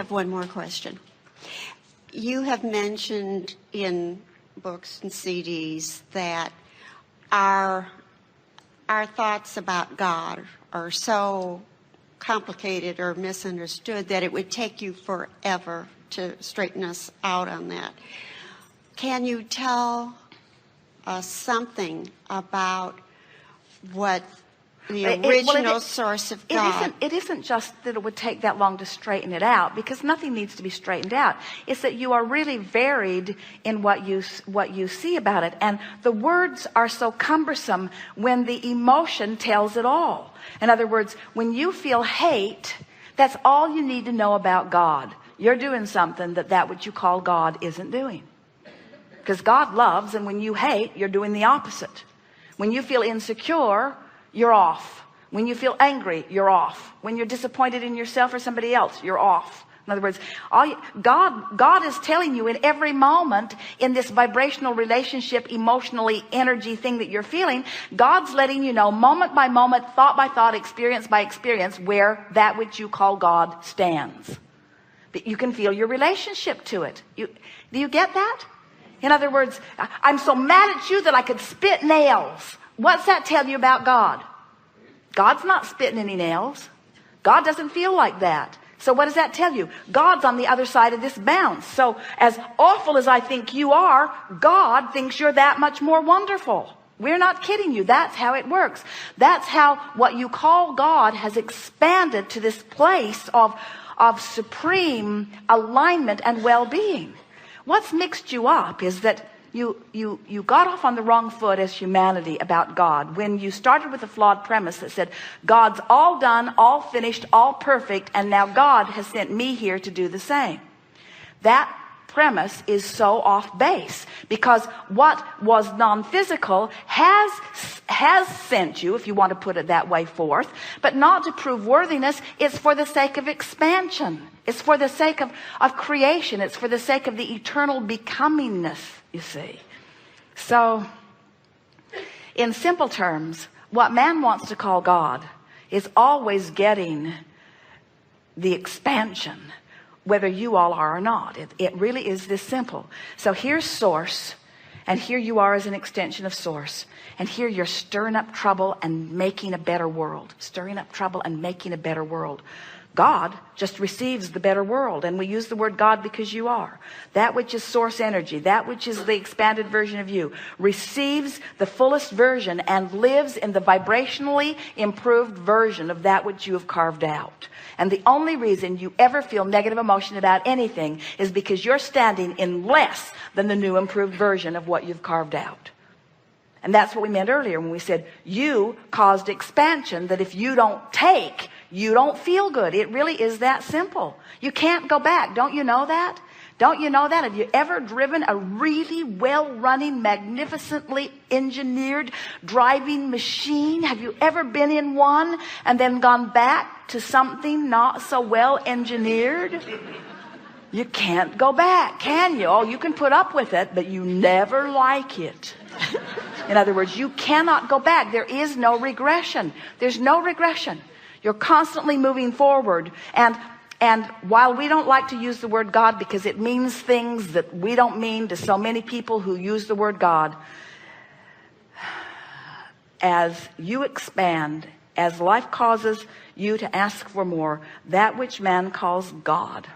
have one more question. You have mentioned in books and CDs that our thoughts about God are so complicated or misunderstood that it would take you forever to straighten us out on that. Can you tell us something about what the original source of God? It isn't just that it would take that long to straighten it out, because nothing needs to be straightened out. It's that you are really varied in what you see about it. And the words are so cumbersome when the emotion tells it all. In other words, when you feel hate, that's all you need to know about God. You're doing something that which you call God isn't doing. Because God loves, and when you hate, you're doing the opposite. When you feel insecure, you're off. When you feel angry, you're off. When you're disappointed in yourself or somebody else, you're off. In other words, God is telling you in every moment in this vibrational relationship, emotionally energy thing that you're feeling, God's letting you know moment by moment, thought by thought, experience by experience, where that which you call God stands. But you can feel your relationship to it. Do you get that? In other words, I'm so mad at you that I could spit nails. What's that tell you about God? God's not spitting any nails. God doesn't feel like that. So what does that tell you? God's on the other side of this bounce. So as awful as I think you are, God thinks you're that much more wonderful. We're not kidding you. That's how it works. That's how what you call God has expanded to this place of supreme alignment and well-being. What's mixed you up is that you got off on the wrong foot as humanity about God when you started with a flawed premise that said God's all done, all finished, all perfect, and now God has sent me here to do the same. That premise is so off base, because what was non-physical has sent you, if you want to put it that way, forth, but not to prove worthiness. It's for the sake of expansion. It's for the sake of creation. It's for the sake of the eternal becomingness, you see. So, in simple terms, what man wants to call God is always getting the expansion, whether you all are or not. It really is this simple. So here's source, and here you are as an extension of source. And here you're stirring up trouble and making a better world. Stirring up trouble and making a better world. God just receives the better world. And we use the word God because you are. That which is source energy, that which is the expanded version of you, receives the fullest version and lives in the vibrationally improved version of that which you have carved out. And the only reason you ever feel negative emotion about anything is because you're standing in less than the new improved version of what you've carved out. And that's what we meant earlier when we said you caused expansion, that if you don't take, you don't feel good. It really is that simple. You can't go back. Don't you know that? Don't you know that? Have you ever driven a really well-running, magnificently engineered driving machine? Have you ever been in one and then gone back to something not so well engineered? You can't go back, can you? Oh, you can put up with it, but you never like it. In other words, you cannot go back. There is no regression. There's no regression. You're constantly moving forward. And while we don't like to use the word God because it means things that we don't mean to so many people who use the word God, as you expand, as life causes you to ask for more, that which man calls God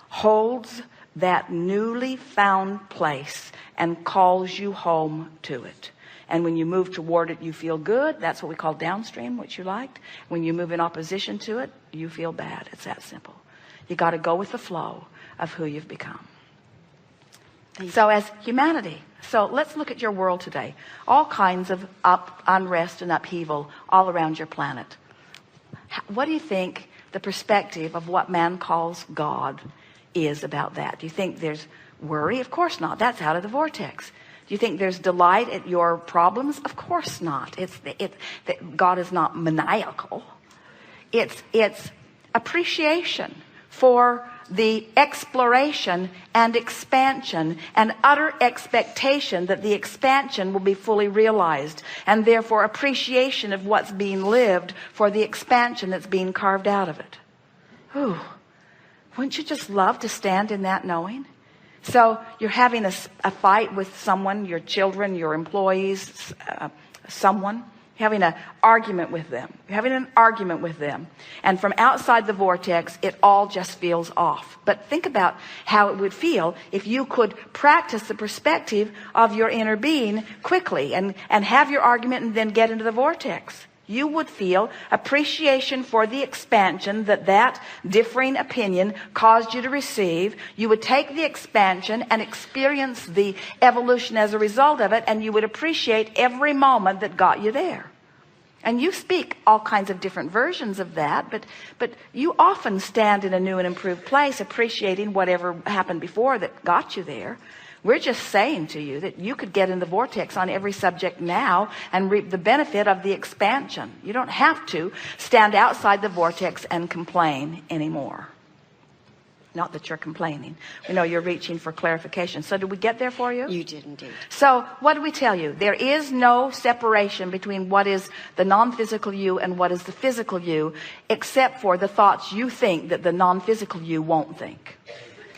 holds that newly found place and calls you home to it. And when you move toward it, you feel good. That's what we call downstream, which you liked. When you move in opposition to it, you feel bad. It's that simple. You got to go with the flow of who you've become. So as humanity, so let's look at your world today. All kinds of unrest and upheaval all around your planet. What do you think the perspective of what man calls God is about that? Do you think there's worry? Of course not. That's out of the vortex. Do you think there's delight at your problems? Of course not. God is not maniacal. It's appreciation for the exploration and expansion and utter expectation that the expansion will be fully realized, and therefore appreciation of what's being lived for the expansion that's being carved out of it. Whew. Wouldn't you just love to stand in that knowing? So you're having a fight with someone, your children, your employees, someone. You're having an argument with them. You're having an argument with them. And from outside the vortex, it all just feels off. But think about how it would feel if you could practice the perspective of your inner being quickly and have your argument and then get into the vortex. You would feel appreciation for the expansion that differing opinion caused you to receive. You would take the expansion and experience the evolution as a result of it, and you would appreciate every moment that got you there. And you speak all kinds of different versions of that, but you often stand in a new and improved place, appreciating whatever happened before that got you there. We're just saying to you that you could get in the vortex on every subject now and reap the benefit of the expansion. You don't have to stand outside the vortex and complain anymore. Not that you're complaining. We know you're reaching for clarification. So did we get there for you? You did indeed. So what did we tell you? There is no separation between what is the non-physical you and what is the physical you, except for the thoughts you think that the non-physical you won't think.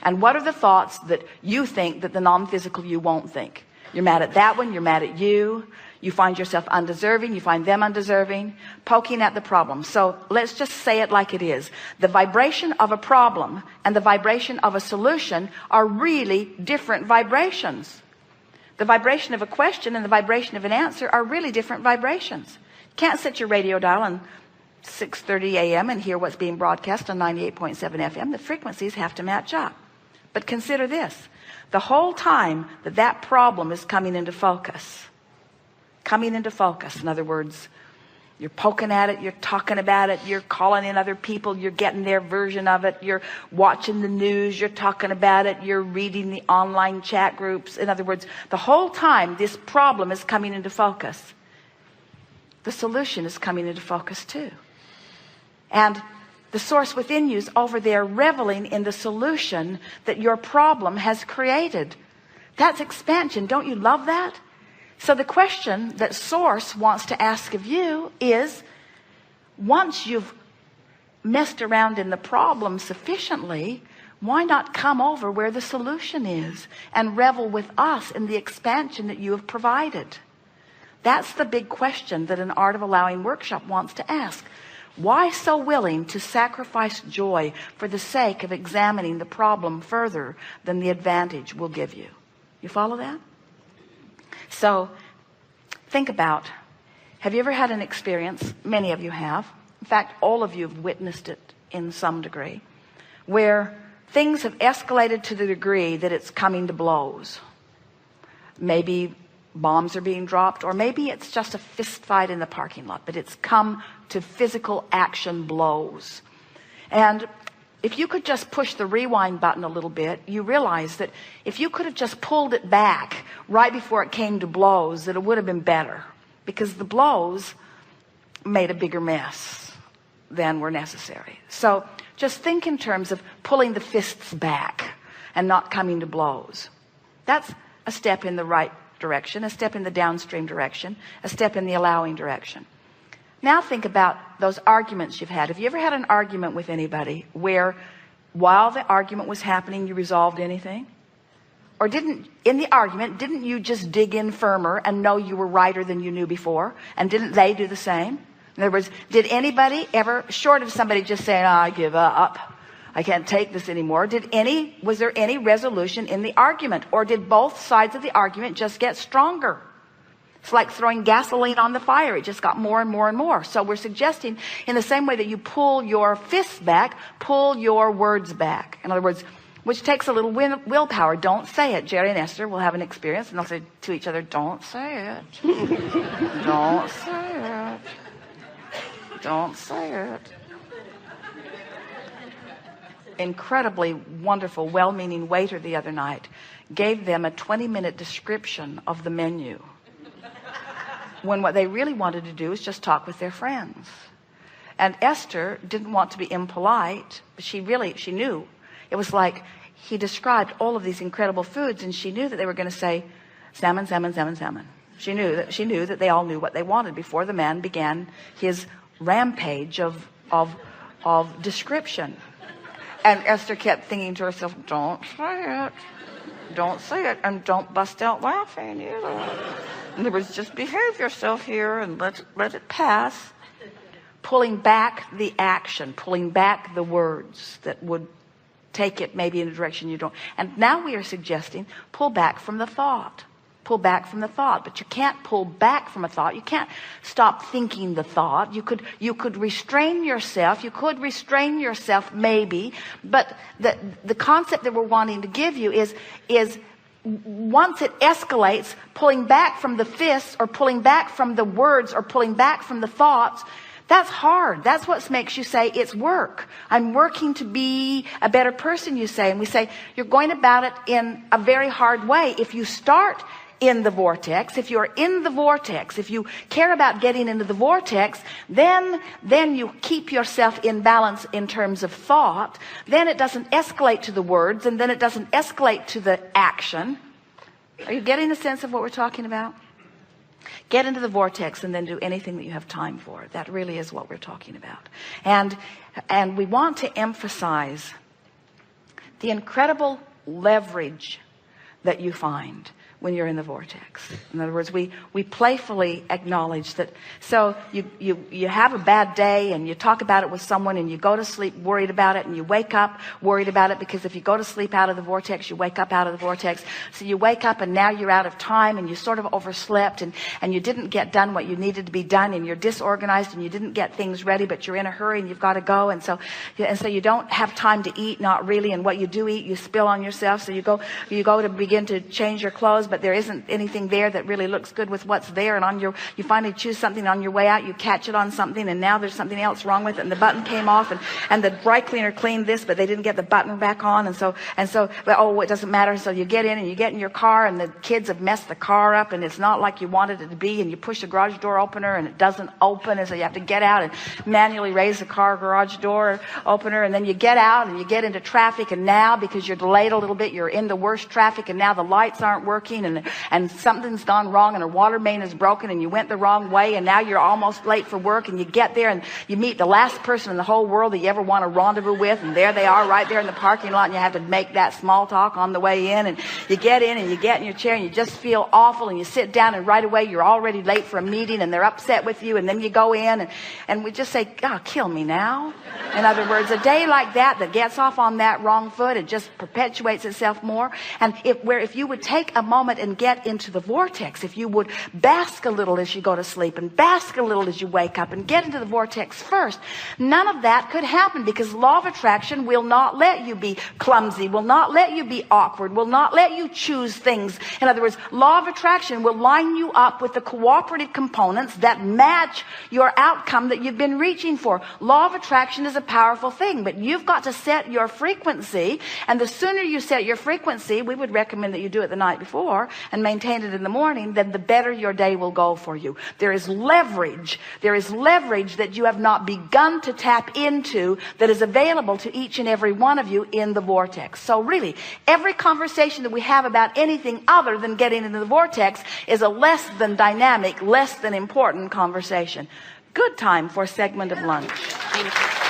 And what are the thoughts that you think that the non-physical you won't think? You're mad at that one. You're mad at you. You find yourself undeserving. You find them undeserving. Poking at the problem. So let's just say it like it is. The vibration of a problem and the vibration of a solution are really different vibrations. The vibration of a question and the vibration of an answer are really different vibrations. You can't set your radio dial on 6:30 a.m. and hear what's being broadcast on 98.7 FM. The frequencies have to match up. But consider this. The whole time that problem is coming into focus. In other words, you're poking at it, you're talking about it, you're calling in other people, you're getting their version of it, you're watching the news, you're talking about it, you're reading the online chat groups. In other words, the whole time this problem is coming into focus, the solution is coming into focus too. And the source within you is over there reveling in the solution that your problem has created. That's expansion. Don't you love that? So the question that source wants to ask of you is, once you've messed around in the problem sufficiently, why not come over where the solution is and revel with us in the expansion that you have provided? That's the big question that an Art of Allowing workshop wants to ask. Why so willing to sacrifice joy for the sake of examining the problem further than the advantage will give you? You follow that? So think about, have you ever had an experience, many of you have, in fact all of you have witnessed it in some degree, where things have escalated to the degree that it's coming to blows? Maybe bombs are being dropped, or maybe it's just a fist fight in the parking lot, but it's come to physical action blows. And if you could just push the rewind button a little bit, you realize that if you could have just pulled it back right before it came to blows, that it would have been better, because the blows made a bigger mess than were necessary. So just think in terms of pulling the fists back and not coming to blows. That's a step in the right direction, a step in the downstream direction, a step in the allowing direction. Now think about those arguments you've had. Have you ever had an argument with anybody where while the argument was happening you resolved anything? Or in the argument, didn't you just dig in firmer and know you were righter than you knew before? And didn't they do the same? In other words, did anybody ever, short of somebody just saying, I give up, I can't take this anymore, was there any resolution in the argument? Or did both sides of the argument just get stronger? It's like throwing gasoline on the fire. It just got more and more and more. So we're suggesting, in the same way that you pull your fists back, pull your words back. In other words, which takes a little willpower. Don't say it. Jerry and Esther will have an experience, and they'll say to each other, don't say it. Don't say it. Don't say it. Incredibly wonderful, well-meaning waiter the other night gave them a 20-minute description of the menu, when what they really wanted to do was just talk with their friends. And Esther didn't want to be impolite, but she knew. It was like he described all of these incredible foods, and she knew that they were going to say salmon, salmon, salmon, salmon. She knew that they all knew what they wanted before the man began his rampage of description. And Esther kept thinking to herself, don't say it. Don't say it. And don't bust out laughing either. In other words, just behave yourself here and let it pass. Pulling back the action, pulling back the words that would take it maybe in a direction you don't. And now we are suggesting pull back from the thought. Pull back from the thought. But you can't pull back from a thought. You can't stop thinking the thought. You could restrain yourself. You could restrain yourself maybe. But the concept that we're wanting to give you is once it escalates, pulling back from the fists or pulling back from the words or pulling back from the thoughts, that's hard. That's what makes you say it's work. I'm working to be a better person, you say. And we say you're going about it in a very hard way. If you start in the vortex, if you're in the vortex, if you care about getting into the vortex, then you keep yourself in balance in terms of thought. Then it doesn't escalate to the words, and then it doesn't escalate to the action. Are you getting the sense of what we're talking about? Get into the vortex and then do anything that you have time for. That really is what we're talking about. And we want to emphasize the incredible leverage that you find when you're in the vortex. In other words, we playfully acknowledge that. So you have a bad day and you talk about it with someone and you go to sleep worried about it and you wake up worried about it, because if you go to sleep out of the vortex, you wake up out of the vortex. So you wake up and now you're out of time and you sort of overslept and you didn't get done what you needed to be done, and you're disorganized and you didn't get things ready, but you're in a hurry and you've got to go, and so you don't have time to eat, not really, and what you do eat you spill on yourself. So you go to begin to change your clothes, but there isn't anything there that really looks good with what's there, and you finally choose something on your way out, you catch it on something, and now there's something else wrong with it, and the button came off, and the dry cleaner cleaned this, but they didn't get the button back on, and so but it doesn't matter. So you get in and you get in your car, and the kids have messed the car up, and it's not like you wanted it to be, and you push the garage door opener and it doesn't open, and so you have to get out and manually raise the car garage door opener, and then you get out and you get into traffic, and now because you're delayed a little bit, you're in the worst traffic, and now the lights aren't working, and something's gone wrong, and a water main is broken, and you went the wrong way, and now you're almost late for work, and you get there and you meet the last person in the whole world that you ever want to rendezvous with, and there they are right there in the parking lot, and you have to make that small talk on the way in, and you get in and you get in your chair and you just feel awful, and you sit down, and right away you're already late for a meeting, and they're upset with you, and then you go in and we just say, God, kill me now. In other words, a day like that gets off on that wrong foot, it just perpetuates itself more. And if you would take a moment and get into the vortex, if you would bask a little as you go to sleep and bask a little as you wake up and get into the vortex first, none of that could happen, because law of attraction will not let you be clumsy, will not let you be awkward, will not let you choose things. In other words, law of attraction will line you up with the cooperative components that match your outcome that you've been reaching for. Law of attraction is a powerful thing, but you've got to set your frequency, and the sooner you set your frequency, we would recommend that you do it the night before and maintain it in the morning, then the better your day will go for you. There is leverage that you have not begun to tap into that is available to each and every one of you in the vortex. So really, every conversation that we have about anything other than getting into the vortex is a less than dynamic, less than important conversation. Good time for a segment of lunch. Thank you.